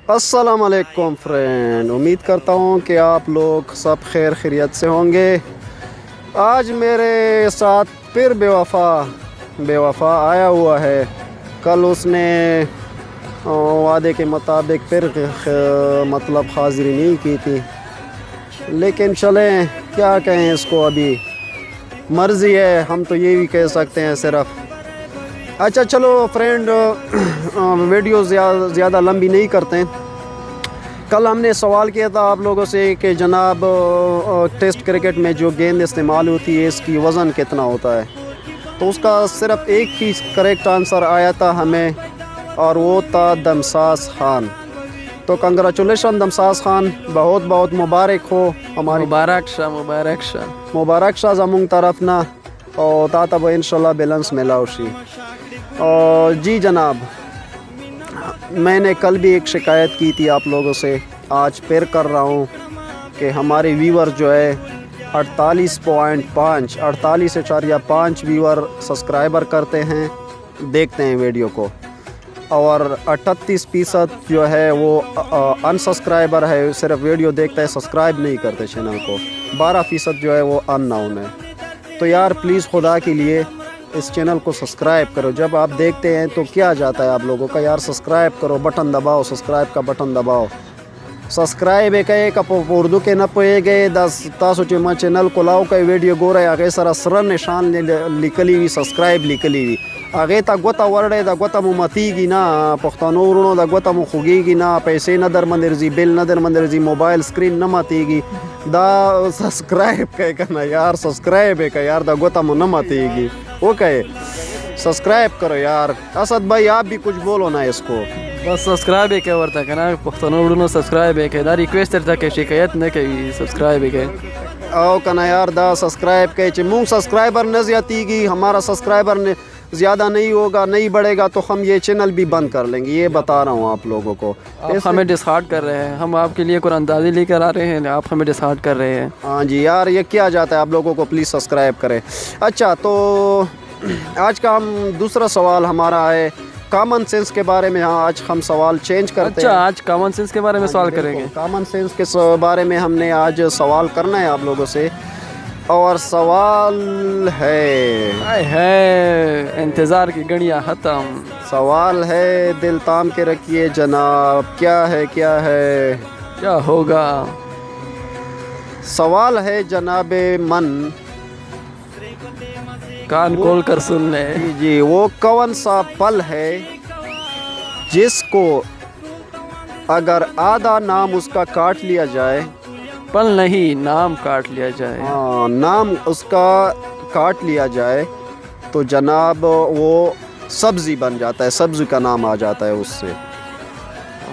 السلام علیکم فرینڈ، امید کرتا ہوں کہ آپ لوگ سب خیر خیریت سے ہوں گے۔ آج میرے ساتھ پھر بے وفا آیا ہوا ہے۔ کل اس نے وعدے کے مطابق پھر مطلب حاضری نہیں کی تھی، لیکن چلیں کیا کہیں اس کو، ابھی مرضی ہے، ہم تو یہ بھی کہہ سکتے ہیں صرف۔ اچھا چلو فرینڈ، ویڈیو زیادہ لمبی نہیں کرتے ہیں۔ کل ہم نے سوال کیا تھا آپ لوگوں سے کہ جناب ٹیسٹ کرکٹ میں جو گیند استعمال ہوتی ہے اس کی وزن کتنا ہوتا ہے، تو اس کا صرف ایک ہی کریکٹ آنسر آیا تھا ہمیں، اور وہ تھا دمساس خان۔ تو کنگریچولیشن دمساس خان، بہت بہت مبارک ہو، ہماری مبارک شاہ زمون طرف نا، اور تاتا وہ انشاءاللہ بیلنس ملاوشی۔ اور جی جناب، میں نے کل بھی ایک شکایت کی تھی آپ لوگوں سے، آج پھر کر رہا ہوں کہ ہمارے ویور جو ہے 48.5 ویور سبسکرائبر کرتے ہیں، دیکھتے ہیں ویڈیو کو، اور 38% جو ہے وہ ان سبسکرائبر ہے، صرف ویڈیو دیکھتا ہے، سبسکرائب نہیں کرتے چینل کو، 12% جو ہے وہ ان نون ہے۔ تو یار پلیز خدا کے لیے اس چینل کو سبسکرائب کرو، جب آپ دیکھتے ہیں تو کیا جاتا ہے آپ لوگوں کا، یار سبسکرائب کرو، بٹن دباؤ، سبسکرائب کا بٹن دباؤ۔ سبسکرائب ایک اردو کے نہ پوئے گئے تاسو چې ما چینل کو لاو کوي ویډیو ګورئ، هغې سره سره نشان لیکلی وي، سبسکرایب لیکلی وي، هغې ته ګوته ورړئ، د ګوته مو متیږي نه، پښتنو ورونو د ګوته مو خوږیږي نه، پیسې نه در باندې رځي، بل نه در باندې رځي، موبایل سکرین نه ماتیږي، دا سبسکرایب کوئ که نه یار، سبسکرایب یې کوئ یار، د ګوته مو نه ماتیږي، وکئ سبسکرائب کرو یار۔ اسد بھائی آپ بھی کچھ بولو نا اس کو، بس سبسکرائب یې کوئ ورته که نه، پښتنو وروڼو سبسکرایب یې کوئ، دا ریکویسټ درته کوي، شکایت نه کوي، سبسکرایب یې کوئ او که نه یار، دا سبسکرائب کوئ چې مونږ سبسکرائبر نه زیاتیږي، ہمارا سبسکرائبر زیادہ نہیں ہوگا، نہیں بڑھے گا تو ہم یہ چینل بھی بند کر لیں گے، یہ بتا رہا ہوں آپ لوگوں کو۔ آپ ہمیں ڈسہارٹ کر رہے ہیں، ہم آپ کے لیے قرآن اندازی لے کر آ رہے ہیں، آپ ہمیں ڈسہارٹ کر رہے ہیں۔ ہاں جی یار، یہ کیا جاتا ہے، آپ لوگوں کو پلیز سبسکرائب کریں۔ اچھا تو آج کا ہم دوسرا سوال ہمارا ہے کامن سینس کے بارے میں۔ آج ہم سوال چینج کرتے ہیں۔ اچھا، آج کامن سینس کے بارے میں سوال کریں گے۔ کامن سینس کے بارے میں ہم نے آج سوال کرنا ہے آپ لوگوں سے، اور سوال ہے انتظار کی گھڑیاں ختم، سوال ہے، دل تام کے رکھیے جناب، کیا ہے کیا ہوگا؟ سوال ہے جناب من، کان کھول کر سن لے۔ جی وہ کون سا پل ہے جس کو اگر آدھا نام اس کا کاٹ لیا جائے، پل نہیں نام کاٹ لیا جائے، نام اس کا کاٹ لیا جائے تو جناب وہ سبزی بن جاتا ہے، سبزی کا نام آ جاتا ہے اس سے۔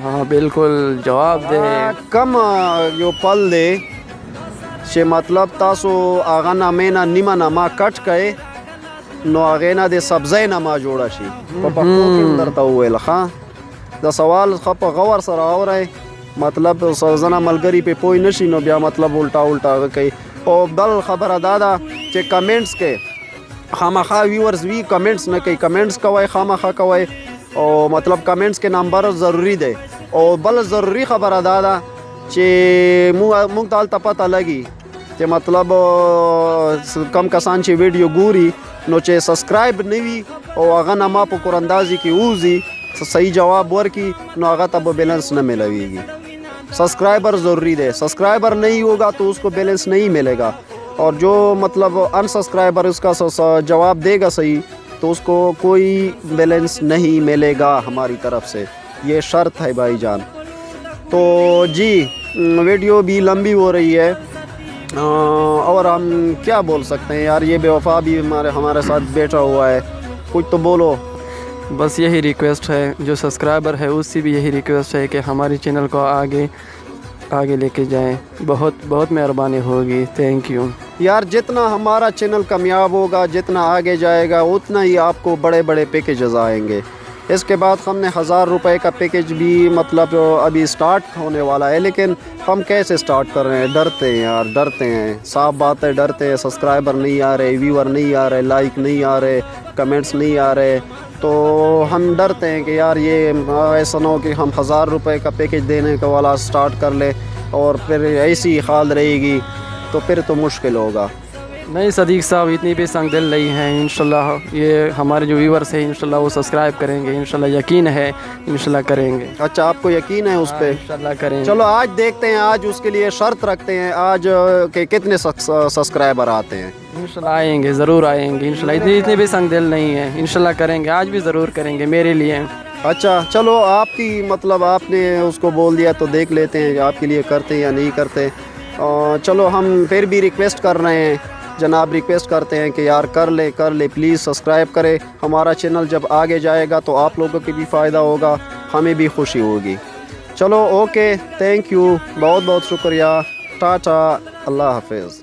ہاں بالکل، جواب دے۔ کم جو پل دے چې مطلب تاسو هغه نامې نه نیمه نامه کټ کئ نو هغې نه د سبزۍ نامه جوړه شي، په پښتو کې هم درته وویل. ښه د سوال ښه په غور سره اورئ، مطلب ځنه ملګري پې پوه نه شي نو بیا مطلب الټا هغه کوي. او بل خبره دا ده چې کمنټس کې خامخا ویورز وي، کمنټس نه کوي، کمنټس کوئ، خامخا کوئ، او مطلب کمنټس کې نمبر ضروری دی. او بل ضروری خبره دا ده چې موږ ته هلته پته لګي چې مطلب کم کسان چې ویډیو ګوري نو چې سبسکرایب نه وي او هغه نه ما په قراندازي کې ووځي، صحیح جواب ورکي، نو هغه ته به بیلنس نه ملویږي. سبسکرائبر ضروری ہے، سبسکرائبر نہیں ہوگا تو اس کو بیلنس نہیں ملے گا، اور جو مطلب ان سبسکرائبر اس کا جواب دے گا صحیح تو اس کو کوئی بیلنس نہیں ملے گا ہماری طرف سے، یہ شرط ہے بھائی جان۔ تو جی ویڈیو بھی لمبی ہو رہی ہے، اور ہم کیا بول سکتے ہیں یار، یہ بے وفا بھی ہمارے ساتھ بیٹھا ہوا ہے، کچھ تو بولو۔ بس یہی ریکویسٹ ہے، جو سبسکرائبر ہے اس سے بھی یہی ریکویسٹ ہے کہ ہماری چینل کو آگے لے کے جائیں، بہت مہربانی ہوگی، تھینک یو یار۔ جتنا ہمارا چینل کامیاب ہوگا، جتنا آگے جائے گا، اتنا ہی آپ کو بڑے بڑے پیکیجز آئیں گے۔ اس کے بعد ہم نے 1000 روپے کا پیکیج بھی مطلب ابھی سٹارٹ ہونے والا ہے، لیکن ہم کیسے سٹارٹ کر رہے ہیں؟ ڈرتے ہیں یار، ڈرتے ہیں، صاف بات ہے، ڈرتے ہیں، سبسکرائبر نہیں آ رہے، ویور نہیں آ رہے، لائک نہیں آ رہے، کمنٹس نہیں آ رہے، تو ہم ڈرتے ہیں کہ یار یہ ایسا نہ ہو کہ ہم 1000 روپے کا پیکج دینے کا والا سٹارٹ کر لے اور پھر ایسی حال رہے گی تو پھر تو مشکل ہوگا. نہیں صدیق صاحب اتنی بھی سنگ دل نہیں ہیں، انشاءاللہ یہ ہمارے جو ویورس ہیں انشاءاللہ وہ سبسکرائب کریں گے، انشاءاللہ یقین ہے انشاءاللہ کریں گے. اچھا آپ کو یقین ہے اس پہ؟ انشاءاللہ کریں گے. چلو آج دیکھتے ہیں، آج اس کے لیے شرط رکھتے ہیں آج کہ کتنے سبسکرائبر آتے ہیں. انشاءاللہ آئیں گے، ضرور آئیں گے انشاءاللہ، اتنی بھی سنگ دل نہیں ہے، انشاءاللہ کریں گے، آج بھی ضرور کریں گے میرے لیے. اچھا چلو آپ کی مطلب آپ نے اس کو بول دیا تو دیکھ لیتے ہیں آپ کے لیے کرتے یا نہیں کرتے. چلو ہم پھر بھی ریکویسٹ کر رہے ہیں جناب، ریکویسٹ کرتے ہیں کہ یار کر لے پلیز سبسکرائب کرے. ہمارا چینل جب آگے جائے گا تو آپ لوگوں کی بھی فائدہ ہوگا، ہمیں بھی خوشی ہوگی. چلو اوکے، تھینک یو، بہت بہت شکریہ، ٹاٹا، اللہ حافظ.